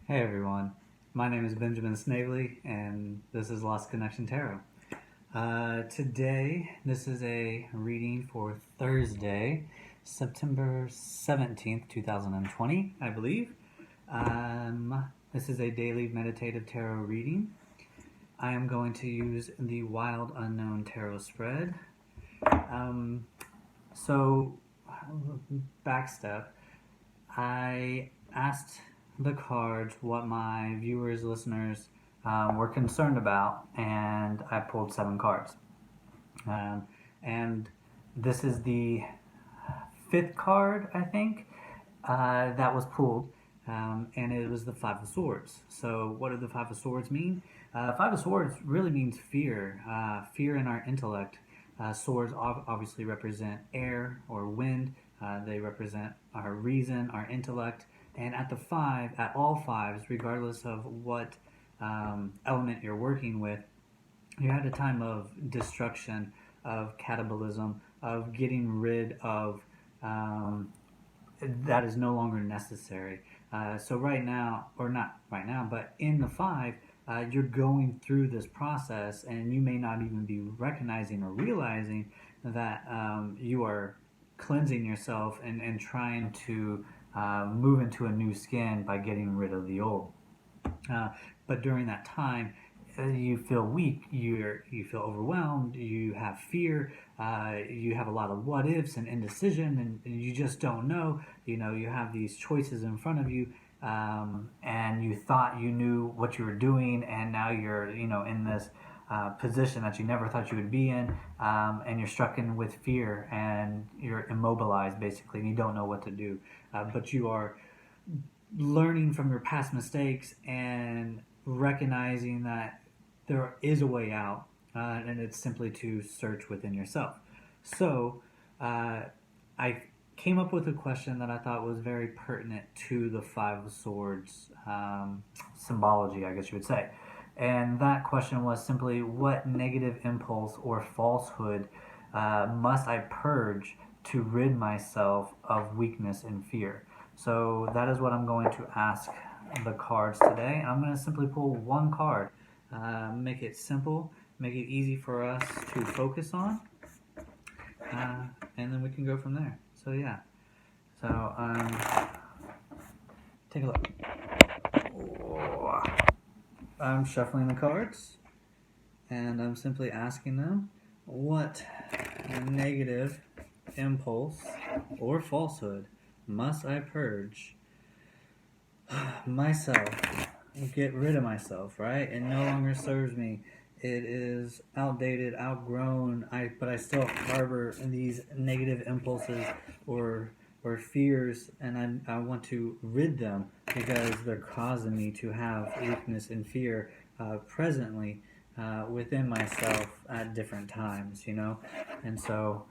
Hey everyone, my name is Benjamin Snavely, and this is Lost Connection Tarot. Today, this is a reading for Thursday, September 17th, 2020, I believe. This is a daily meditative tarot reading. I am going to use the Wild Unknown Tarot spread. So, back step, I asked the cards what my viewers, listeners were concerned about, and I pulled 7 cards. And this is the 5th card, I think, that was pulled, and it was the Five of Swords. So, what do the Five of Swords mean? Five of Swords really means fear, fear in our intellect. Swords obviously represent air or wind. They represent our reason, our intellect, and at all fives, regardless of what element you're working with, you're at a time of destruction, of catabolism, of getting rid of that is no longer necessary. So right now, or not right now, but in the five, you're going through this process, and you may not even be recognizing or realizing that you are cleansing yourself and trying to move into a new skin by getting rid of the old. But during that time, you feel weak, you feel overwhelmed, you have fear, you have a lot of what ifs and indecision, and you just don't know. You have these choices in front of you, and you thought you knew what you were doing, and now you're in this position that you never thought you would be in, and you're stricken with fear, and you're immobilized basically, and you don't know what to do. But you are learning from your past mistakes and recognizing that there is a way out, and it's simply to search within yourself. So, I came up with a question that I thought was very pertinent to the Five of Swords symbology, I guess you would say. And that question was simply, what negative impulse or falsehood must I purge to rid myself of weakness and fear? So that is what I'm going to ask the cards today. I'm going to simply pull one card, make it simple, make it easy for us to focus on, and then we can go from there. So yeah, take a look. I'm shuffling the cards, and I'm simply asking them, what negative impulse or falsehood must I purge myself, get rid of myself, right? It no longer serves me. It is outdated, outgrown, but I still harbor these negative impulses or fears, and I want to rid them because they're causing me to have weakness and fear presently within myself at different times, And so,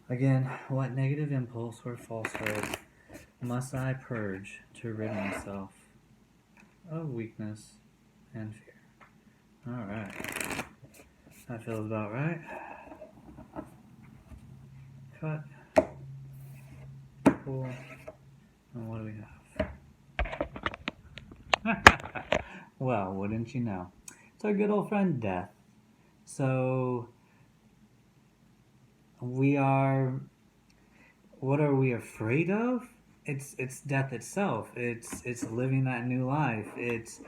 again, what negative impulse or falsehood must I purge to rid myself of weakness and fear? Alright. That feels about right. Cut. Pull. And what do we have? Well, wouldn't you know? It's our good old friend Death. So, what are we afraid of? It's death itself. It's living that new life. It's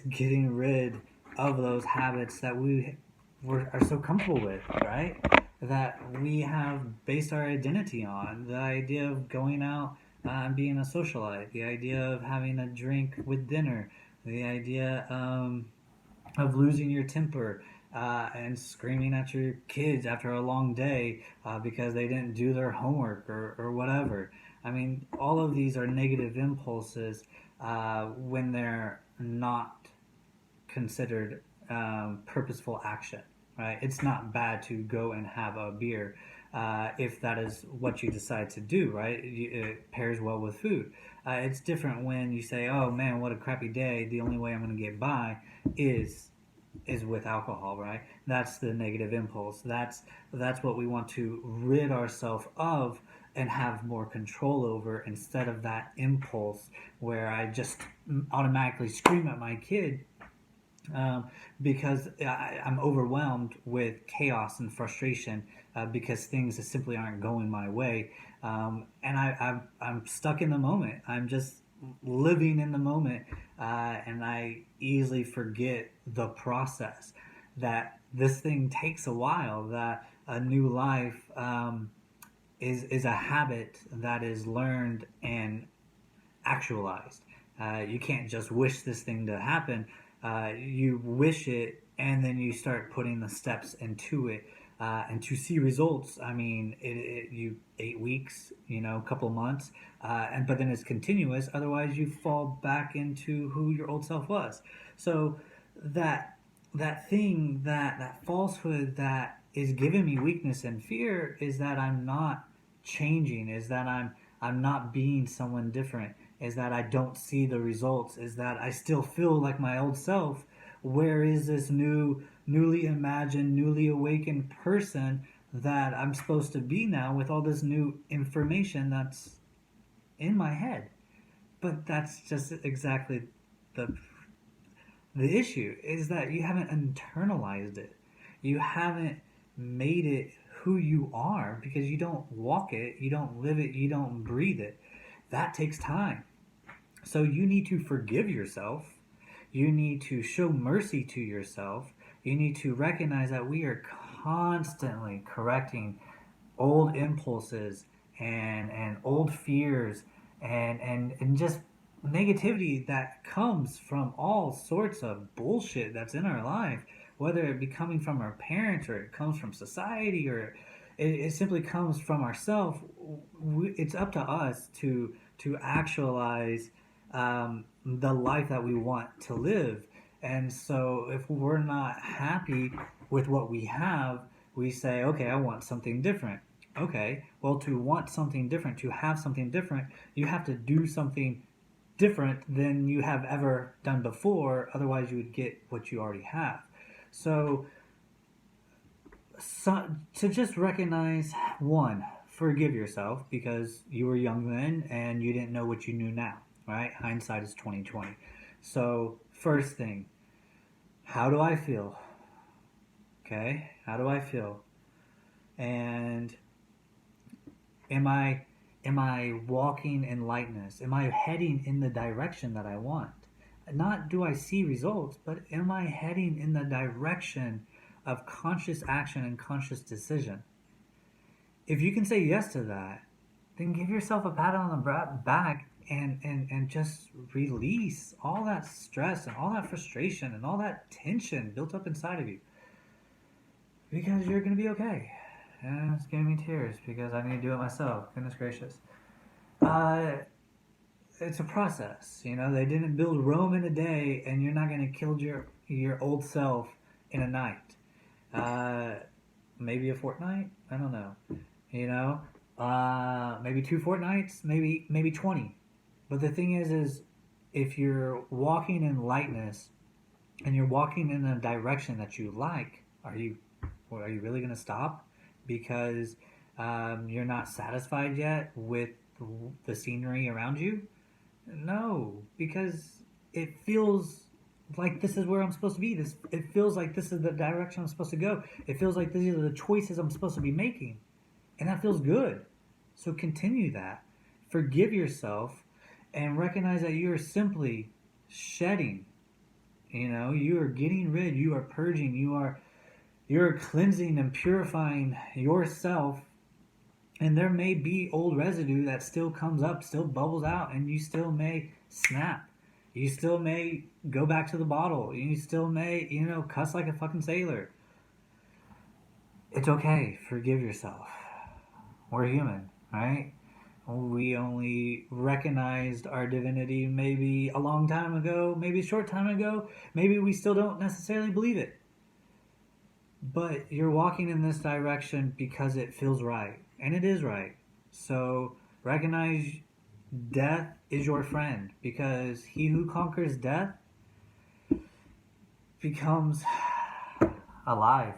getting rid of those habits that are so comfortable with, right? That we have based our identity on. The idea of going out and being a socialite, the idea of having a drink with dinner, the idea of losing your temper and screaming at your kids after a long day because they didn't do their homework or whatever. I mean, all of these are negative impulses when they're not considered purposeful action, right? It's not bad to go and have a beer if that is what you decide to do, right? It pairs well with food. It's different when you say, oh man, what a crappy day. The only way I'm going to get by is with alcohol, right? That's the negative impulse. That's what we want to rid ourselves of and have more control over, instead of that impulse where I just automatically scream at my kid, because I'm overwhelmed with chaos and frustration, because things simply aren't going my way. And I'm stuck in the moment. I'm just living in the moment, and I easily forget the process, that this thing takes a while, that a new life is a habit that is learned and actualized. You can't just wish this thing to happen. You wish it, and then you start putting the steps into it, and to see results. I mean, you 8 weeks, a couple of months, and but then it's continuous. Otherwise, you fall back into who your old self was. So that that thing, that falsehood that is giving me weakness and fear, is that I'm not changing, is that I'm not being someone different, is that I don't see the results, is that I still feel like my old self. Where is this newly imagined, newly awakened person that I'm supposed to be now, with all this new information that's in my head? But that's just exactly the the issue, is that you haven't internalized it. You haven't made it who you are, because you don't walk it, you don't live it, you don't breathe it. That takes time. So you need to forgive yourself. You need to show mercy to yourself. You need to recognize that we are constantly correcting old impulses and old fears, and just negativity that comes from all sorts of bullshit that's in our life, whether it be coming from our parents, or it comes from society, or it simply comes from ourselves. It's up to us to actualize the life that we want to live. And so if we're not happy with what we have, we say, okay, I want something different. Okay, well, to want something different, to have something different, you have to do something different than you have ever done before. Otherwise, you would get what you already have. So, to just recognize, one, forgive yourself, because you were young then and you didn't know what you knew now, right? Hindsight is 2020. So, first thing, how do I feel? Okay, how do I feel? And am I walking in lightness? Am I heading in the direction that I want? Not do I see results, but am I heading in the direction of conscious action and conscious decision? If you can say yes to that, then give yourself a pat on the back, and just release all that stress and all that frustration and all that tension built up inside of you, because you're going to be okay. And it's giving me tears because I need to do it myself. Goodness gracious. Uh, it's a process. They didn't build Rome in a day, and you're not going to kill your old self in a night. Maybe a fortnight. I don't know. Maybe 2 fortnights. Maybe 20. But the thing is if you're walking in lightness and you're walking in a direction that you like, are you really going to stop because you're not satisfied yet with the scenery around you? No, because it feels like this is where I'm supposed to be. It feels like this is the direction I'm supposed to go. It feels like these are the choices I'm supposed to be making, and that feels good. So continue that. Forgive yourself, and recognize that you are simply shedding. You are getting rid. You are purging. You're cleansing and purifying yourself, and there may be old residue that still comes up, still bubbles out, and you still may snap. You still may go back to the bottle. You still may, cuss like a fucking sailor. It's okay. Forgive yourself. We're human, right? We only recognized our divinity maybe a long time ago, maybe a short time ago. Maybe we still don't necessarily believe it. But you're walking in this direction because it feels right. And it is right. So recognize death is your friend, because he who conquers death becomes alive.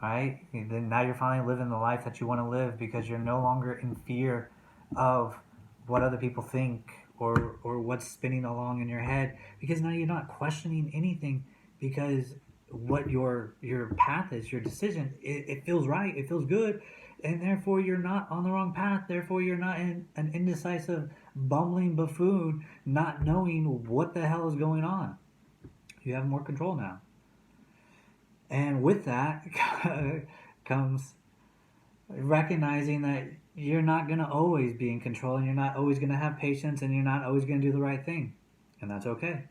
right? And then now you're finally living the life that you want to live because you're no longer in fear of what other people think or what's spinning along in your head, because now you're not questioning anything, because what your path is, your decision, it feels right, it feels good, and therefore you're not on the wrong path. Therefore you're not an indecisive bumbling buffoon not knowing what the hell is going on. You have more control now. And with that comes recognizing that you're not going to always be in control, and you're not always going to have patience, and you're not always going to do the right thing. And that's okay.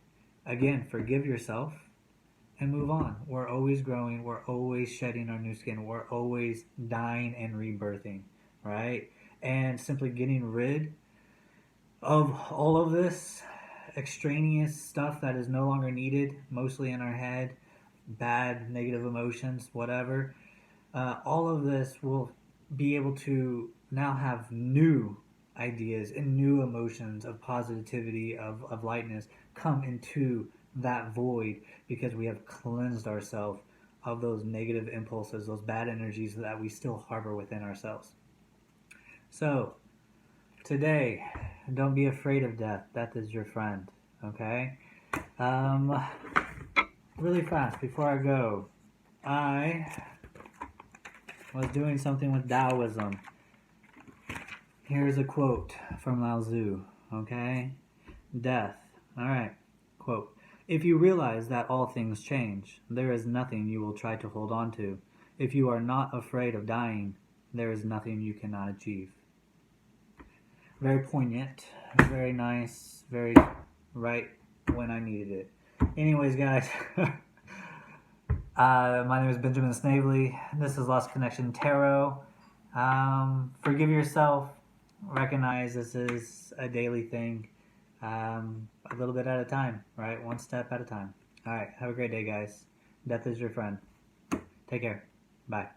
Again, forgive yourself and move on. We're always growing. We're always shedding our new skin. We're always dying and rebirthing, right? And simply getting rid of all of this extraneous stuff that is no longer needed, mostly in our head, bad, negative emotions, whatever. All of this will be able to now have new ideas and new emotions of positivity, of lightness come into that void, because we have cleansed ourselves of those negative impulses, those bad energies that we still harbor within ourselves. So, today, don't be afraid of death. Death is your friend, okay? Really fast, before I go, I was doing something with Taoism. Here's a quote from Lao Tzu, okay? Death. Alright, quote. If you realize that all things change, there is nothing you will try to hold on to. If you are not afraid of dying, there is nothing you cannot achieve. Very poignant, very nice, very right when I needed it. Anyways, guys, my name is Benjamin Snavely. This is Lost Connection Tarot. Forgive yourself. Recognize this is a daily thing. A little bit at a time, right? One step at a time. All right. Have a great day, guys. Death is your friend. Take care. Bye.